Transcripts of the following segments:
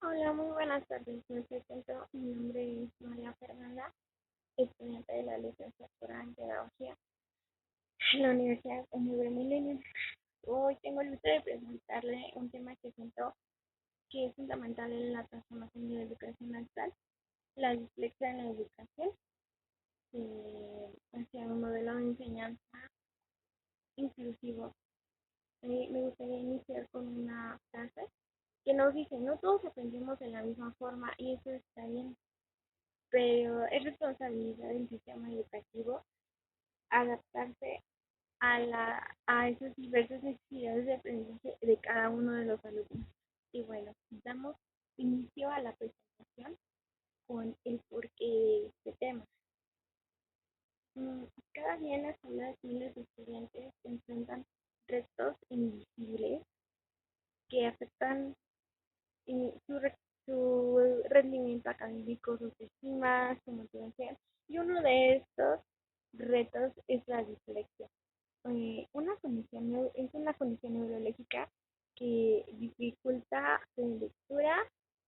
Hola, muy buenas tardes. Me presento. Mi nombre es María Fernanda, estudiante de la licenciatura en Pedagogía en la Universidad Libre Milenio. Hoy tengo el gusto de presentarle un tema que siento que es fundamental en la transformación de la educación actual, la dislexia en la educación, hacia un modelo de enseñanza inclusivo. Me gustaría iniciar con una frase que nos dice, no todos aprendemos de la misma forma y eso está bien, pero es responsabilidad del sistema educativo adaptarse a esas diversas necesidades de aprendizaje de cada uno de los alumnos. Y bueno, damos inicio a la presentación con el porqué de este tema. Cada día en las aulas miles de estudiantes enfrentan retos invisibles que afectan su rendimiento académico, su autoestima, su motivación. Y uno de estos retos es la dislexia. Es una condición neurológica que dificulta la lectura,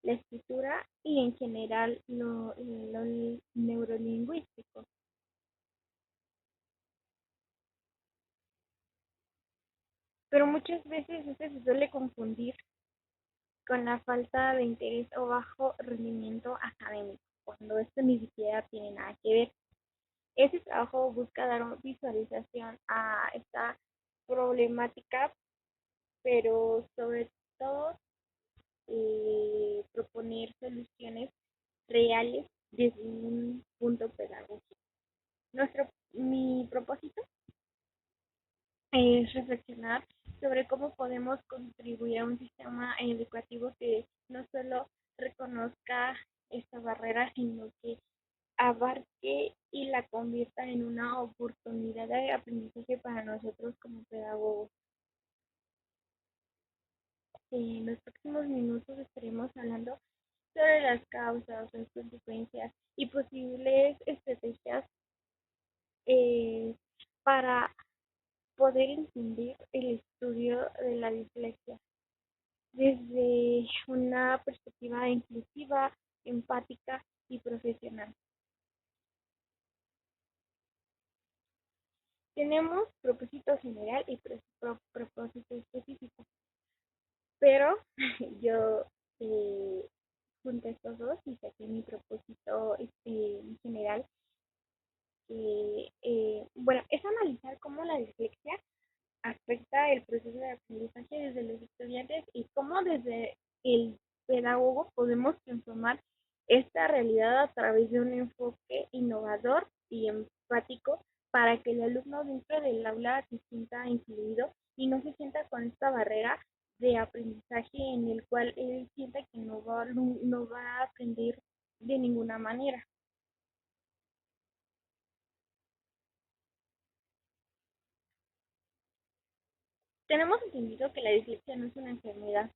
la escritura y en general lo neurolingüístico. Pero muchas veces este se suele confundir con la falta de interés o bajo rendimiento académico, cuando esto ni siquiera tiene nada que ver. Ese trabajo busca dar una visualización a esta problemática, pero sobre todo proponer soluciones reales desde un punto pedagógico. Mi propósito es reflexionar sobre cómo podemos contribuir a un sistema educativo que no solo reconozca esta barrera, sino que abarque y la convierta en una oportunidad de aprendizaje para nosotros como pedagogos. En los próximos minutos estaremos hablando sobre las causas, las consecuencias y posibles estrategias eh, para poder entender el estudio de la dislexia desde una perspectiva inclusiva, empática y profesional. Tenemos propósito general y propósito específico, pero yo eh, junté estos dos y saqué mi propósito general, que bueno, es analizar cómo la dislexia afecta el proceso de aprendizaje desde los estudiantes y cómo desde el pedagogo podemos transformar esta realidad a través de un enfoque innovador y empático para que el alumno dentro del aula se sienta incluido y no se sienta con esta barrera de aprendizaje en el cual él sienta que no va a aprender de ninguna manera. Tenemos entendido que la dislexia no es una enfermedad,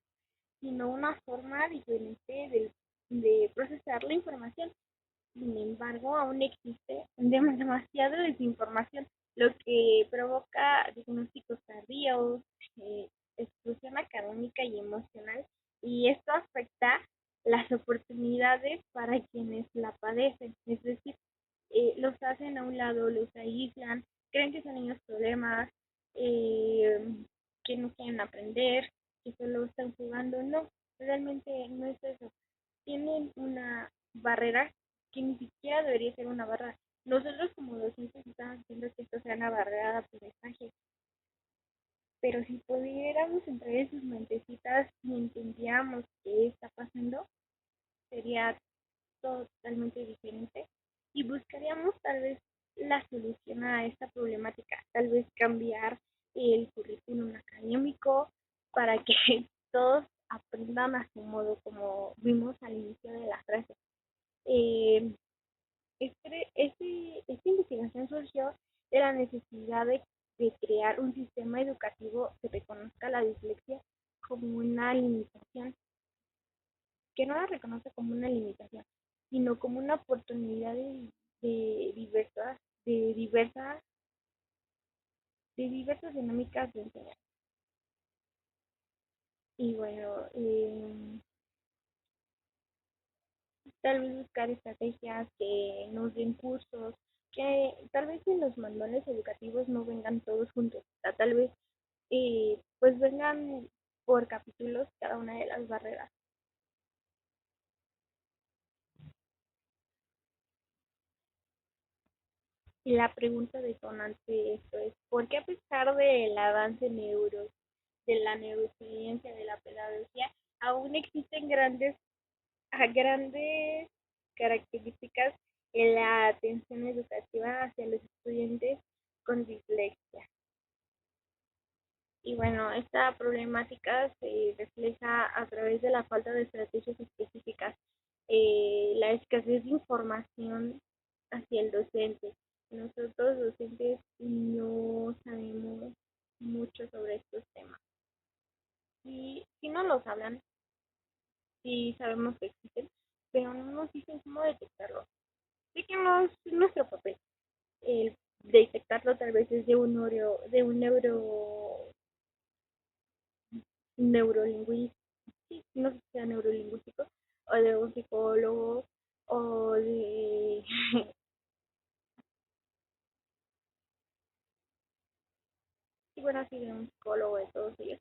sino una forma diferente de procesar la información. Sin embargo, aún existe demasiada desinformación, lo que provoca diagnósticos tardíos, eh, exclusión académica y emocional, y esto afecta las oportunidades para quienes la padecen, es decir, los hacen a un lado, los aíslan, creen que son niños problemas, eh, que no quieren aprender, que solo están jugando. No, realmente no es eso. Tienen una barrera que ni siquiera debería ser una barrera. Nosotros como docentes estamos haciendo que esto sea una barrera de aprendizaje, pero si pudiéramos entrar en sus mentecitas y entendiéramos qué está pasando, sería totalmente diferente y buscaríamos tal vez la solución a esta problemática, tal vez cambiar el currículum académico para que todos aprendan a su modo, como vimos al inicio de la frase. Eh, esta investigación surgió de la necesidad de crear un sistema educativo que reconozca la dislexia como una limitación, que no la reconoce como una limitación, sino como una oportunidad de diversas, de diversas, de diversas dinámicas de enseñanza. Y bueno, tal vez buscar estrategias que nos den cursos, que tal vez en los manuales educativos no vengan todos juntos, o sea, tal vez pues vengan por capítulos cada una de las barreras. Y la pregunta detonante de esto es, ¿por qué a pesar del avance de la neurociencia, de la pedagogía, aún existen grandes características en la atención educativa hacia los estudiantes con dislexia? Y bueno, esta problemática se refleja a través de la falta de estrategias específicas, la escasez de información hacia el docente. Nosotros docentes no sabemos mucho sobre estos temas. Y si no los hablan, sí sabemos que existen, pero no nos dicen cómo detectarlo. Sé que no es nuestro papel el detectarlo tal vez desde de un neurolingüista, no sé si sea neurolingüístico, o de un psicólogo, o de, y bueno, así de un psicólogo de todos ellos.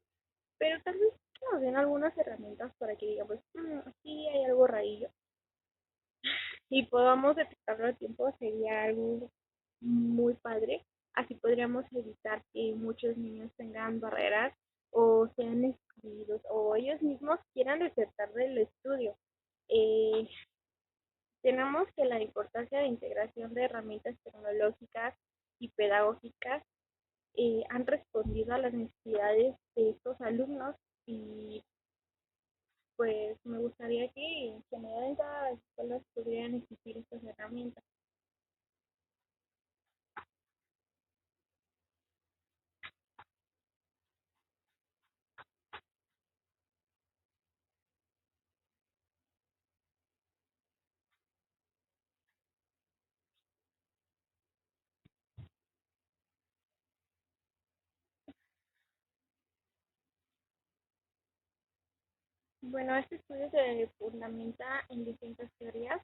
Pero tal vez que nos den algunas herramientas para que digamos, sí hay algo rarillo, y podamos detectarlo a tiempo, sería algo muy padre. Así podríamos evitar que muchos niños tengan barreras o sean excluidos o ellos mismos quieran desertar del estudio. Eh, Tenemos que la importancia de integración de herramientas tecnológicas y pedagógicas han respondido a las necesidades de estos alumnos y pues me gustaría que en general en todas las escuelas pudieran existir estas herramientas. Bueno, este estudio se fundamenta en distintas teorías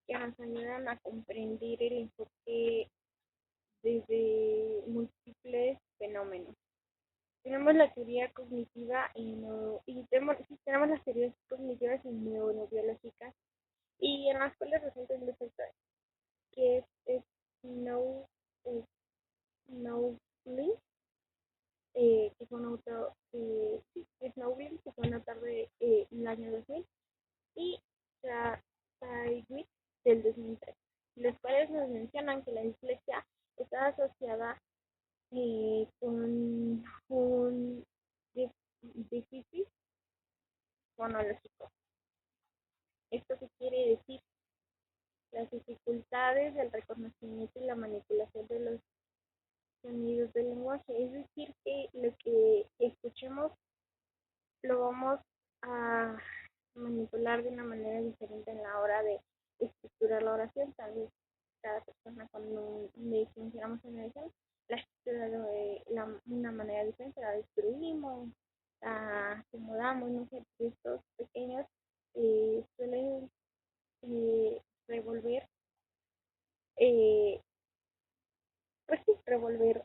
que nos ayudan a comprender el enfoque desde múltiples fenómenos. Tenemos la teoría cognitiva y sí, tenemos las teorías cognitivas y neurobiológicas y en las cuales resulta un defecto que es no, es Snowbling, que fue un autor, sí, Snowbling, que fue un autor del año 2000, y Saigui del 2003, los cuales nos mencionan que la dislexia está asociada con un déficit fonológico. ¿Esto qué quiere decir? Las dificultades del reconocimiento y la manipulación de los sonidos del lenguaje, es decir, que lo que escuchemos lo vamos a manipular de una manera diferente en la hora de estructurar la oración. Tal vez cada persona cuando le mencionamos una oración la estructura de una manera diferente, la destruimos, la acomodamos, no sé, estos pequeños suelen revolver, eh, pues sí, revolver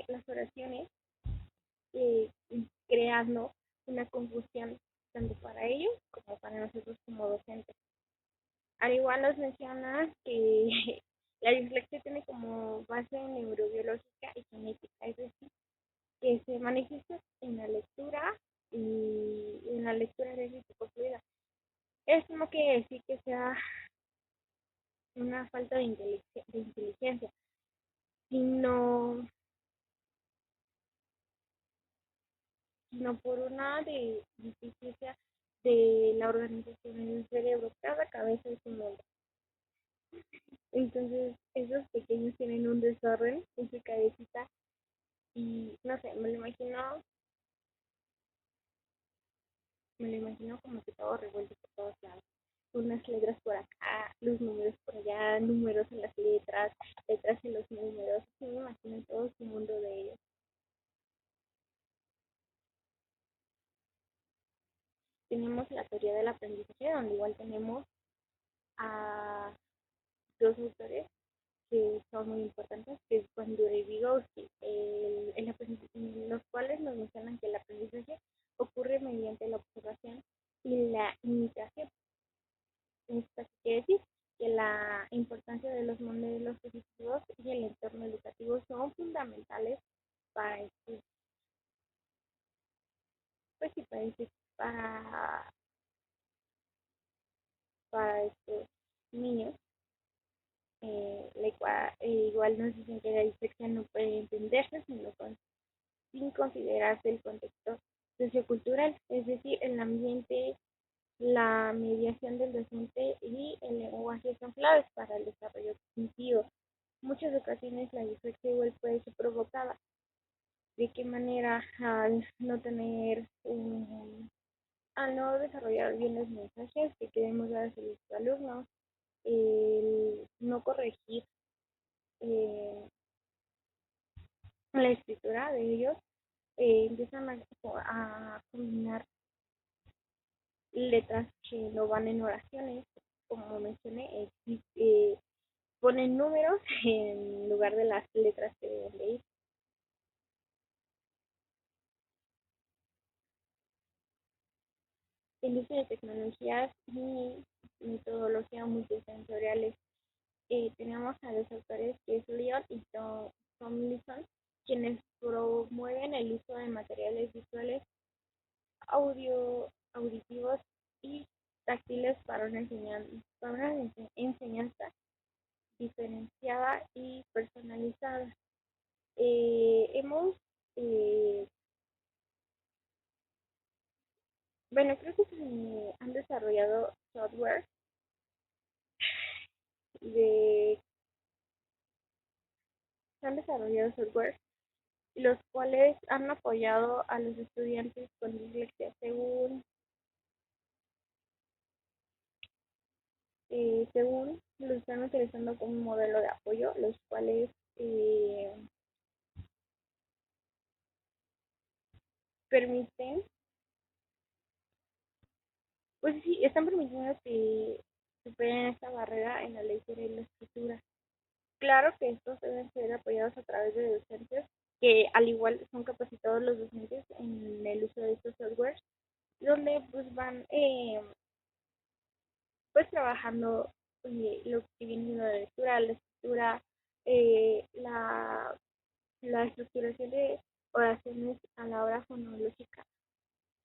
las oraciones, eh, creando una confusión tanto para ellos como para nosotros como docentes. Al igual nos menciona que la dislexia tiene como base neurobiológica y genética, es decir, que se manifiesta en la lectura y en la lectura de poco fluida. Esto no quiere decir que sea una falta de inteligencia, sino, sino por una deficiencia de la organización en el cerebro. Cada cabeza es un mundo. Entonces, esos pequeños tienen un desorden en su cabecita y no sé, me lo imagino como que todo revuelto por todos lados. Unas letras por acá, los números por allá, números en las letras, letras en los números. Sí, me imagino todo su mundo de ellos. Tenemos la teoría del aprendizaje, donde igual tenemos a dos autores que son muy importantes, que es Bandura y Vygotsky, en los cuales nos mencionan que el aprendizaje ocurre mediante la observación y la imitación. Esto quiere decir que la importancia de los modelos positivos y el entorno educativo son fundamentales para estos, pues sí, para, para estos niños. Igual nos dicen que la dislexia no puede entenderse sin considerarse el contexto sociocultural, es decir, el ambiente, la mediación del docente y el lenguaje son claves para el desarrollo cognitivo. Muchas ocasiones la dislexia igual puede ser provocada. ¿De qué manera? Al no desarrollar bien los mensajes que queremos dar a los alumnos, el no corregir eh, la escritura de ellos, empiezan a combinar letras que no van en oraciones, como mencioné, ponen números en lugar de las letras que deben de ir. El uso de tecnologías y metodologías multisensoriales. Tenemos a los autores que es Leon y Tomlinson, quienes promueven el uso de materiales visuales, auditivos y táctiles para una enseñanza diferenciada y personalizada. Hemos, eh, bueno, creo que se han desarrollado software de, se han desarrollado software los cuales han apoyado a los estudiantes con dislexia según lo están utilizando como modelo de apoyo, los cuales permiten, pues sí, están permitiendo que superen esta barrera en la lectura y la escritura. Claro que estos deben ser apoyados a través de docentes que al igual son capacitados los docentes en el uso de estos softwares, donde pues van pues trabajando lo que viene siendo la lectura, la escritura, la estructuración de oraciones a la hora fonológica.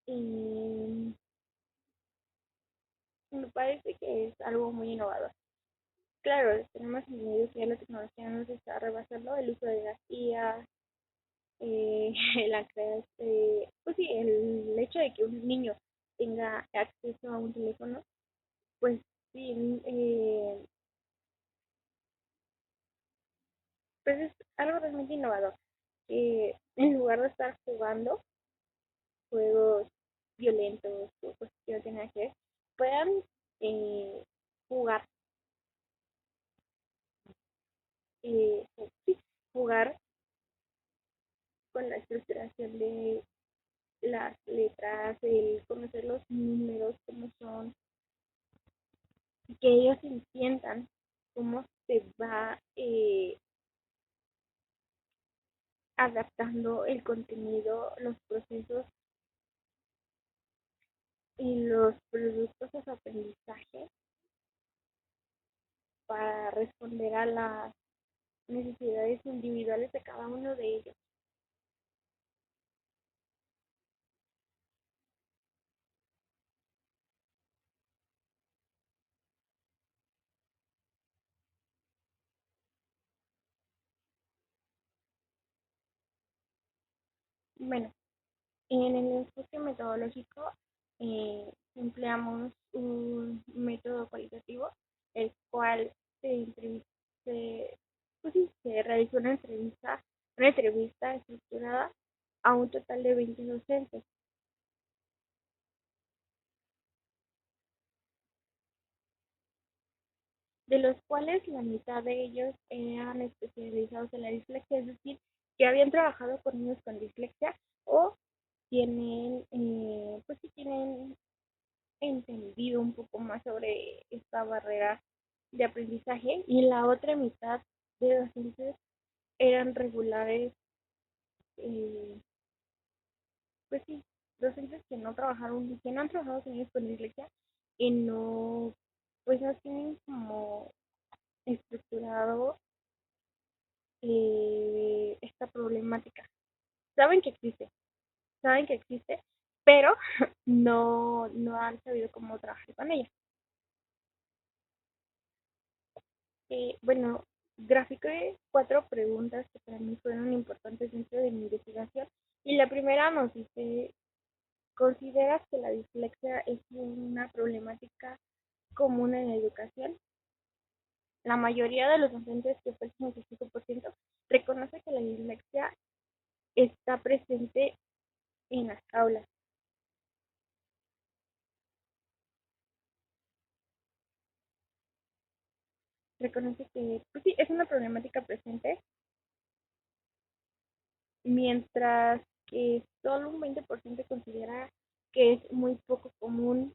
Y me parece que es algo muy innovador. Claro, tenemos entendido que ya la tecnología nos está rebasando el uso de las IA, pues sí, el hecho de que un niño tenga acceso a un teléfono, pues sí, pues es algo realmente innovador. En lugar de estar jugando juegos violentos o cosas que no tienen que ver, puedan eh, jugar, eh, sí, jugar con la estructuración de las letras, el conocer los números, cómo son, y que ellos entiendan cómo se va adaptando el contenido, los procesos y los productos de su aprendizaje para responder a las necesidades individuales de cada uno de ellos. Bueno, en el enfoque metodológico empleamos un método cualitativo, el cual se, pues sí, se realizó una entrevista estructurada a un total de 20 docentes, de los cuales la mitad de ellos eran especializados en la dislexia, es decir, que habían trabajado con niños con dislexia o tienen, pues sí tienen entendido un poco más sobre esta barrera de aprendizaje y la otra mitad de docentes eran regulares, eh, pues sí, docentes que no trabajaron, que no han trabajado con ellos con dislexia y no, pues no tienen como estructurado esta problemática. Saben que existe, saben que existe, pero no han sabido cómo trabajar con ella. Bueno, grafiqué 4 preguntas que para mí fueron importantes dentro de mi investigación y la primera nos dice, ¿consideras que la dislexia es una problemática común en la educación? La mayoría de los docentes, que fue el 55%, reconoce que la dislexia está presente en las aulas. Reconoce que pues sí, es una problemática presente, mientras que solo un 20% considera que es muy poco común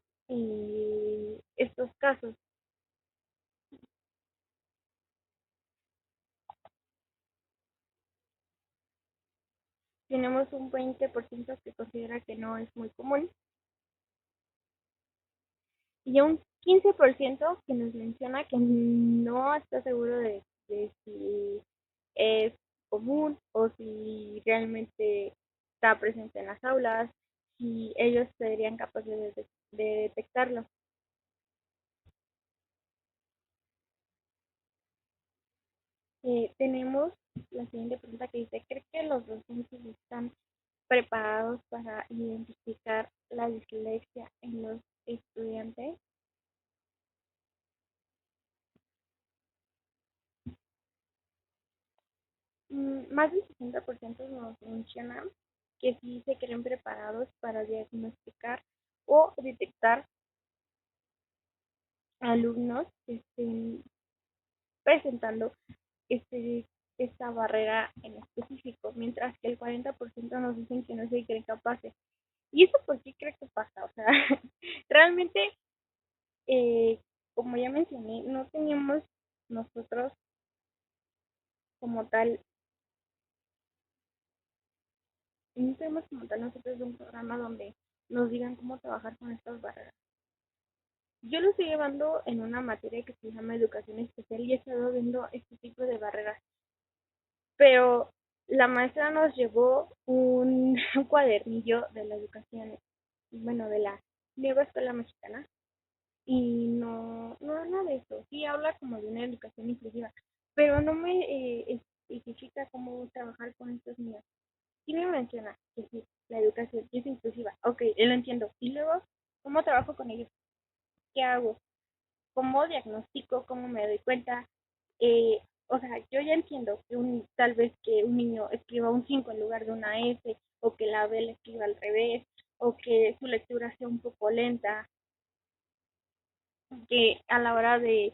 estos casos. Tenemos un 20% que considera que no es muy común y un 15% que nos menciona que no está seguro de si es común o si realmente está presente en las aulas, si ellos serían capaces de detectarlo. Tenemos la siguiente pregunta que dice, ¿cree que los docentes están preparados para identificar la dislexia en los estudiantes? Más del 60% nos mencionan que sí se creen preparados para diagnosticar o detectar alumnos que estén presentando este, esta barrera en específico, mientras que el 40% nos dicen que no se creen capaces. ¿Y eso por qué cree que pasa? O sea, realmente, eh, como ya mencioné, no teníamos nosotros como tal, no tenemos como tal nosotros un programa donde nos digan cómo trabajar con estas barreras. Yo lo estoy llevando en una materia que se llama educación especial y he estado viendo este tipo de barreras, pero la maestra nos llevó un, un cuadernillo de la educación, bueno, de la nueva escuela mexicana, y no habla de eso, sí habla como de una educación inclusiva, pero no me especifica cómo trabajar con estos niños. Sí me menciona que sí, la educación es inclusiva, ok, lo entiendo, y luego, ¿cómo trabajo con ellos? ¿Qué hago? ¿Cómo diagnostico? ¿Cómo me doy cuenta? O sea, yo ya entiendo que tal vez que un niño escriba un 5 en lugar de una S, o que la B la escriba al revés, o que su lectura sea un poco lenta, que a la hora de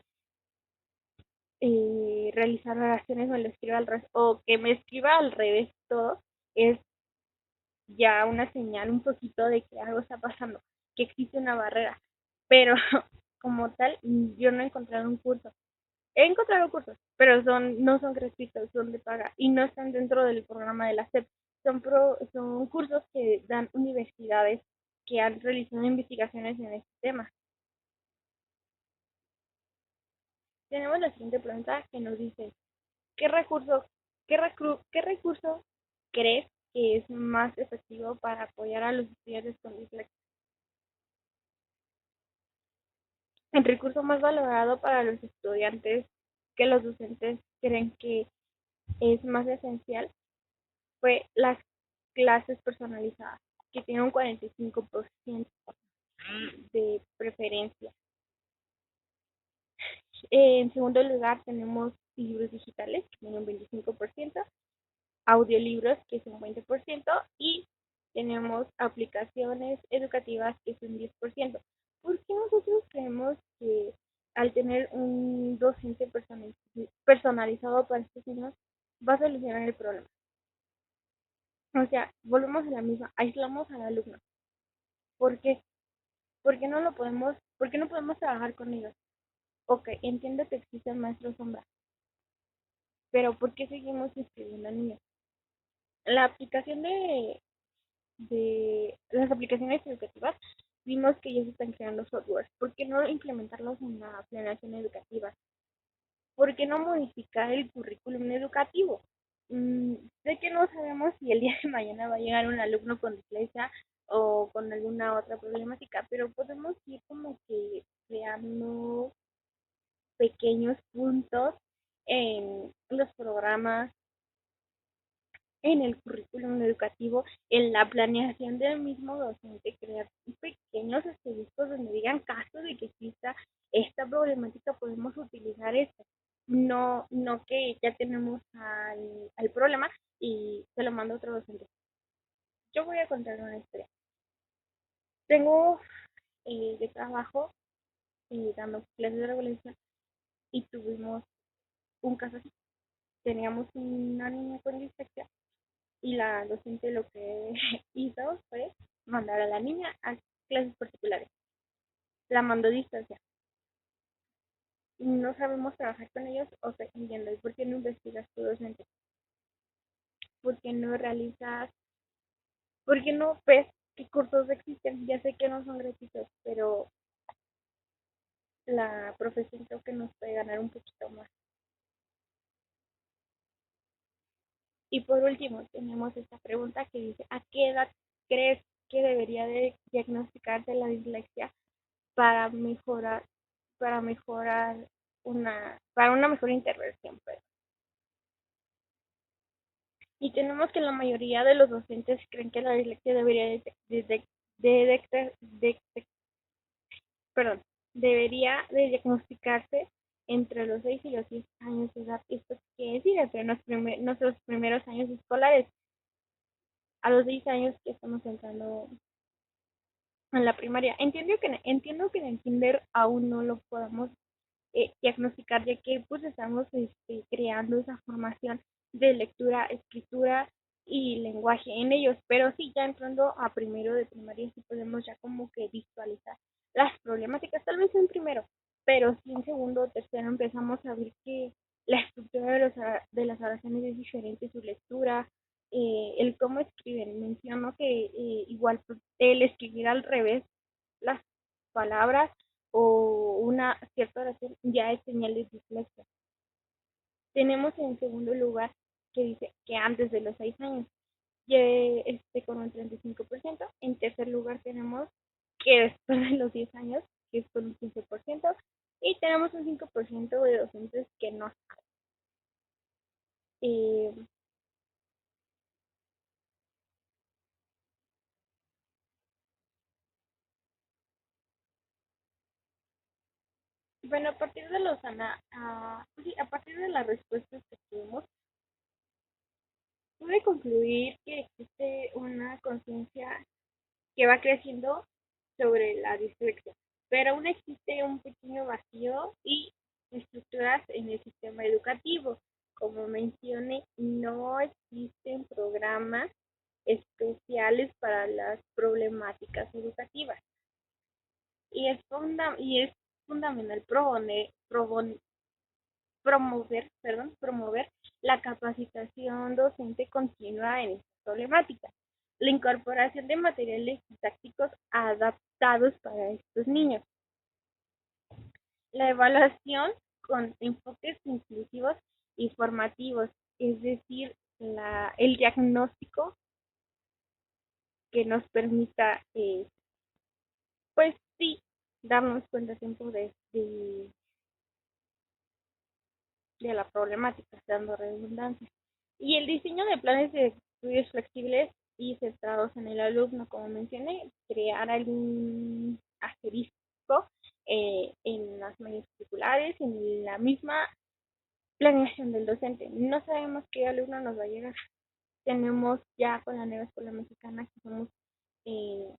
realizar oraciones me lo escriba al revés, o que me escriba al revés todo, es ya una señal un poquito de que algo está pasando, que existe una barrera. Pero como tal, yo no he encontrado un curso. He encontrado cursos, pero no son gratuitos, son de paga y no están dentro del programa de la SEP. Son cursos que dan universidades que han realizado investigaciones en este tema. Tenemos la siguiente pregunta que nos dice, ¿qué recurso, qué recurso crees que es más efectivo para apoyar a los estudiantes con dislexia? El recurso más valorado para los estudiantes que los docentes creen que es más esencial fue las clases personalizadas, que tiene un 45% de preferencia. En segundo lugar tenemos libros digitales, que tienen un 25%, audiolibros, que es un 20%, y tenemos aplicaciones educativas, que es un 10%. ¿Por qué nosotros creemos que al tener un docente personalizado para estos niños va a solucionar el problema? O sea, volvemos a la misma, aislamos al alumno. ¿Por qué? por qué no podemos trabajar con ellos? Ok, entiendo que existen maestros sombra, pero ¿por qué seguimos inscribiendo a niños? La aplicación de las aplicaciones educativas, vimos que ya se están creando softwares. ¿Por qué no implementarlos en la planeación educativa? ¿Por qué no modificar el currículum educativo? Mm, sé que no sabemos si el día de mañana va a llegar un alumno con dislexia o con alguna otra problemática, pero podemos ir como que creando pequeños puntos en los programas, en el currículum educativo, en la planeación del mismo docente, crear pequeños asteriscos donde digan caso de que exista esta problemática, podemos utilizar esto. No, no que ya tenemos al problema y se lo mando a otro docente. Yo voy a contar una historia. Tengo de trabajo dando clases de regulación y tuvimos un caso así. Teníamos una niña con dislexia y la docente lo que hizo fue mandar a la niña a clases particulares. La mandó a distancia. No sabemos trabajar con ellos o sea, entiendo. ¿Y por qué no investigas tu docente? ¿Por qué no realizas? ¿Por qué no ves qué cursos existen? Ya sé que no son gratuitos, pero la profesión creo que nos puede ganar un poquito más. Y por último, tenemos esta pregunta que dice, ¿a qué edad crees que debería de diagnosticarse la dislexia para mejorar, para mejorar para una mejor intervención, pues? Y tenemos que la mayoría de los docentes creen que la dislexia debería de- perdón, debería de diagnosticarse entre los 6 y los 10 años de edad. Esto quiere decir entre nuestros primeros años escolares, a los 6 años que estamos entrando en la primaria. Entiendo que en el kinder aún no lo podamos diagnosticar, ya que pues estamos creando esa formación de lectura, escritura y lenguaje en ellos, pero sí, ya entrando a primero de primaria sí podemos ya como que visualizar las problemáticas, tal vez en primero, pero sí en segundo o tercero empezamos a ver que la estructura de las oraciones es diferente, su lectura, el cómo escriben. Menciono que igual el escribir al revés las palabras o una cierta oración ya es señal de dislexia. Tenemos en segundo lugar que dice que antes de los 6 años, ya, con un 35%. En tercer lugar tenemos que después de los 10 años, que es con un 15%. Y tenemos un 5% de docentes que no. Eh, bueno, a partir de sí, a partir de las respuestas que tuvimos, pude concluir que existe una conciencia que va creciendo sobre la dislexia, pero aún existe un pequeño vacío y estructuras en el sistema educativo. Como mencioné, no existen programas especiales para las problemáticas educativas y es fundamental promover la capacitación docente continua en esta problemática, la incorporación de materiales didácticos adaptados para estos niños, la evaluación con enfoques inclusivos y formativos, es decir, el diagnóstico que nos permita, pues sí, darnos cuenta a tiempo de la problemática, dando redundancia. Y el diseño de planes de estudios flexibles y centrados en el alumno, como mencioné, crear algún asterisco en las medios curriculares, en la misma planeación del docente. No sabemos qué alumno nos va a llegar. Tenemos ya con la nueva escuela mexicana que somos eh,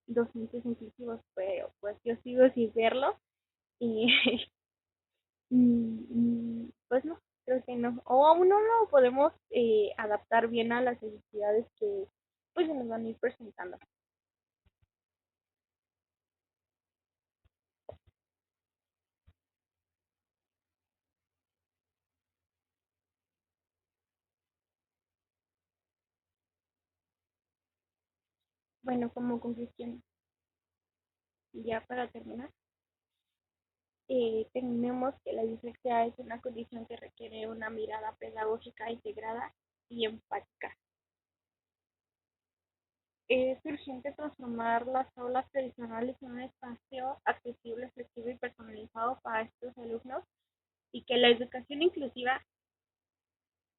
docentes inclusivos, pero pues yo sigo sin verlo y pues no, creo que no. O aún no lo podemos adaptar bien a las necesidades que pues se nos van a ir presentando. Bueno, como conclusión, ya para terminar, tenemos que la dislexia es una condición que requiere una mirada pedagógica integrada y empática. Es urgente transformar las aulas tradicionales en un espacio accesible, flexible y personalizado para estos alumnos y que la educación inclusiva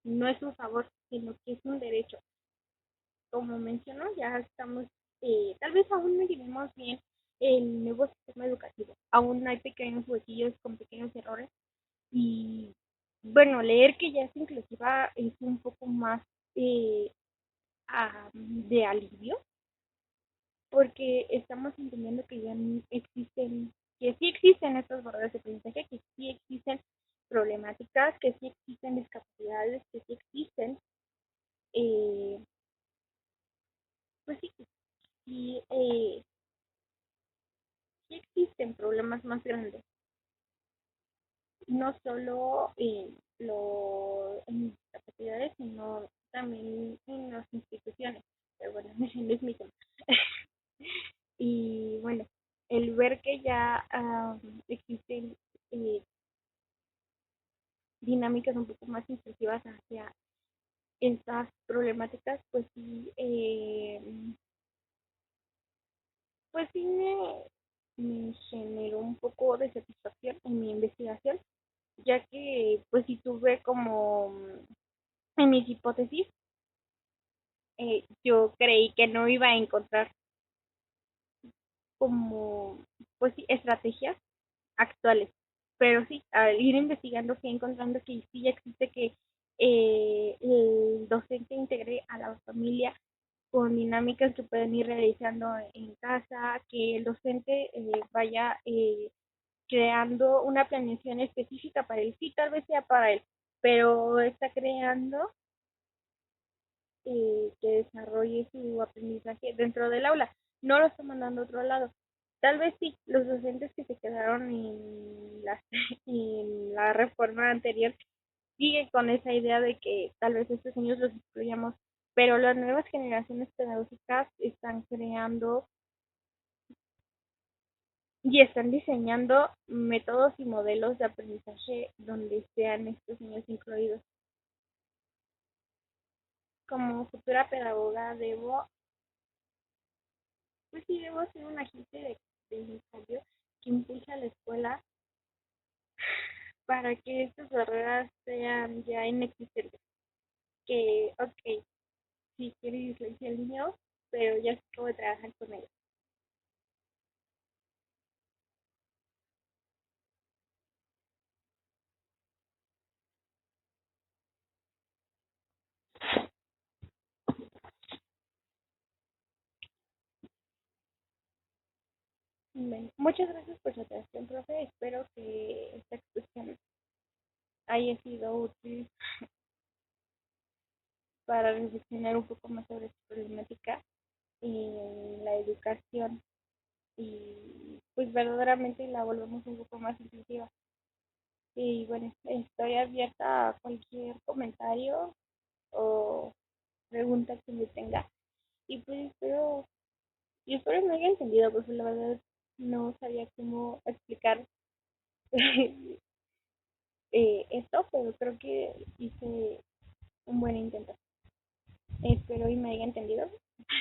no es un favor, sino que es un derecho. Como mencionó, ya estamos, tal vez aún no llevemos bien el nuevo sistema educativo. Aún hay pequeños huequillos con pequeños errores y bueno, leer que ya es inclusiva es un poco más de alivio porque estamos entendiendo que ya existen, que sí existen estos barreras de aprendizaje, que sí existen problemáticas, que sí existen discapacidades, que sí existen, eh, pues sí, sí, sí existen problemas más grandes, no solo en discapacidades, sino también en las instituciones, pero bueno, ese no es mi tema. Y bueno, el ver que ya existen eh, dinámicas un poco más inclusivas hacia estas problemáticas, pues sí me generó un poco de satisfacción en mi investigación, ya que pues sí tuve como en mis hipótesis, yo creí que no iba a encontrar como pues sí, estrategias actuales. Pero sí, al ir investigando fui encontrando que sí existe que el docente integre a la familia con dinámicas que pueden ir realizando en casa, que el docente vaya creando una planeación específica para él, sí, tal vez sea para él, pero está creando que desarrolle su aprendizaje dentro del aula, no lo está mandando a otro lado. Tal vez sí, los docentes que se quedaron en la reforma anterior siguen con esa idea de que tal vez estos niños los excluyamos, pero las nuevas generaciones pedagógicas están creando y están diseñando métodos y modelos de aprendizaje donde sean estos niños incluidos. Como futura pedagoga pues sí, debo ser un agente de cambio que impulsa a la escuela para que estas barreras sean ya inexistentes. Que, ok, sí quiero dislexia al niño, pero ya se acabo de trabajar con ellos. Bueno, muchas gracias por su atención, profe. Espero que esta exposición haya sido útil para reflexionar un poco más sobre esta problemática en la educación y pues verdaderamente la volvemos un poco más inclusiva. Y bueno, estoy abierta a cualquier comentario o pregunta que me tenga. Y pues espero me haya entendido, porque la verdad no sabía cómo explicar esto, pero creo que hice un buen intento. Espero y me haya entendido,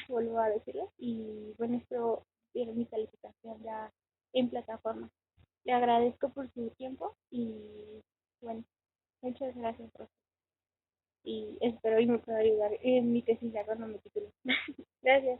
vuelvo a decirlo. Y bueno, espero ver mi calificación ya en plataforma. Le agradezco por su tiempo y bueno, muchas gracias, profe. Y espero y me pueda ayudar en mi tesis ya cuando me titule. Gracias.